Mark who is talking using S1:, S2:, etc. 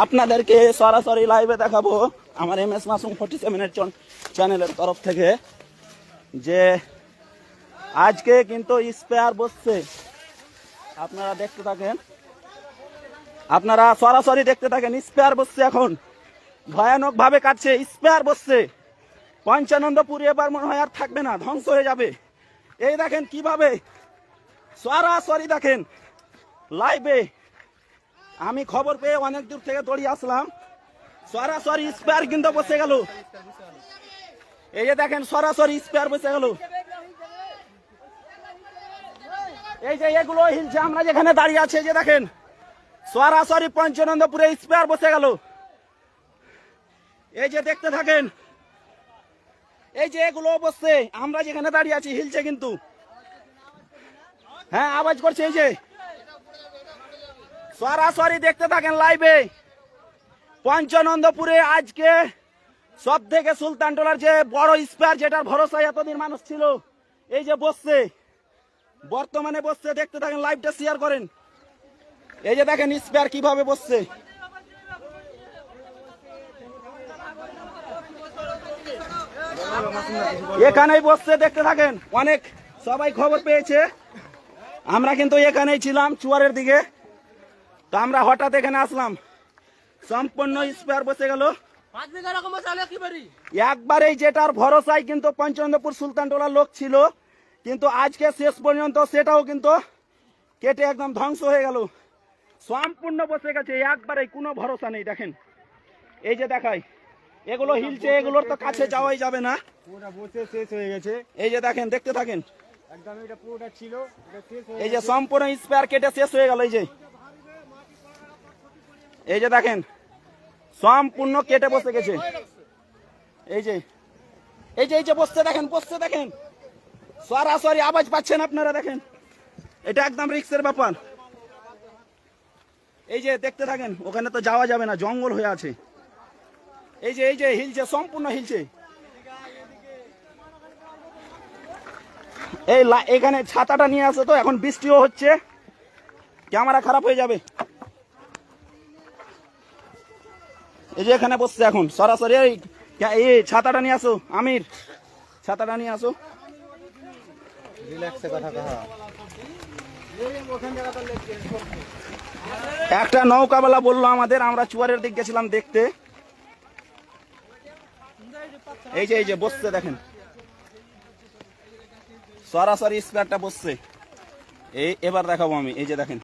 S1: আপনাদেরকে সরাসরি লাইভে দেখাবো আমার MS মাসুম 47 চ্যানেলের তরফ থেকে যে আজকে কিন্তু স্পেয়ার বসছে। আপনারা দেখতে থাকেন, আপনারা সরাসরি দেখতে থাকেন। স্পেয়ার বসছে, এখন ভয়ানক ভাবে কাটছে। স্পেয়ার বসছে। পঞ্চানন্দপুর এবার মনে হয় আর থাকবে না, ধ্বংস হয়ে যাবে। এই দেখেন কিভাবে সরাসরি দেখেন লাইভে। আমি খবর পেয়ে অনেক দূর থেকে দৌড়িয়ে আসলাম। সরাসরি স্পেয়ার কিন্তু বসে গেল। এই যে দেখেন সরাসরি স্পেয়ার বসে গেল। এই যে এগুলো হিলছে, আমরা যেখানে দাঁড়িয়ে আছে, যে দেখেন সরাসরি পঞ্চানন্দপুরে স্পেয়ার বসে গেল। এই যে দেখতে থাকেন, এই যে এগুলো বসছে, আমরা যেখানে দাঁড়িয়ে আছি হিলছে কিন্তু। হ্যাঁ, আওয়াজ করছে। এই যে সরাসরি দেখতে থাকেন লাইভে। পঞ্চানন্দপুরে আজকে সব থেকে সুলতান টোলার যে বড় স্পেয়ার, যেটার ভরসায় এতদিন মানুষ ছিল, এই যে বসছে, বর্তমানে বসছে। দেখতে থাকেন, লাইভটা শেয়ার করেন। এই যে দেখেন স্পেয়ার কিভাবে বসছে। এখানেই বসছে, দেখতে থাকেন। অনেক সবাই খবর পেয়েছে, আমরা কিন্তু এখানেই ছিলাম চুয়ারের দিকে। তো আমরা হঠাৎ এখানে আসলাম, সম্পূর্ণ স্পেয়ার বসে গেল একবারেই। যেটার ভরসায় কিন্তু পঞ্চানন্দপুর সুলতান টোলার লোক ছিল, কিন্তু আজকে শেষ পর্যন্ত সেটাও কিন্তু কেটে একদম ধ্বংস হয়ে গেল। সম্পূর্ণ বসে গেছে একবারেই, কোনো ভরসা নেই। দেখেন এই যে দেখাই, এগুলো হিলছে, এগুলোর তো কাছে যাওয়াই যাবে না,
S2: পুরোটা বসে শেষ হয়ে গেছে।
S1: এই যে দেখেন, দেখতে থাকেন।
S2: একদম এটা পুরোটা ছিল, এটা শেষ হয়ে
S1: এই যে সম্পূর্ণ স্পেয়ার কেটে শেষ হয়ে গেল। এই যে দেখেন সম্পূর্ণ কেটে বসে গেছে। এই যে এই যে এই যে বসতে দেখেন, বসতে দেখেন। সরাসরি আওয়াজ পাচ্ছেন আপনারা, দেখেন এটা একদম রিস্কের ব্যাপার। এই যে দেখতে থাকেন, ওখানে তো যাওয়া যাবে না, জঙ্গল হয়ে আছে। এই যে হিলছে, সম্পূর্ণ হিলছে। এই এখানে ছাতাটা নিয়ে আসে, তো এখন বৃষ্টিও হচ্ছে, ক্যামেরা খারাপ হয়ে যাবে। এই যে এখানে বসছে এখন সরাসরি। এই ছাতাটা নিয়ে আসো, আমির ছাতাটা নিয়ে আসো। একটা নৌকাওয়ালা বললো আমাদের, আমরা চুয়ারের দিক গেছিলাম দেখতে। এই যে বসছে দেখেন, সরাসরি স্পেয়ারটা বসছে। এবার দেখাবো আমি। এই যে দেখেন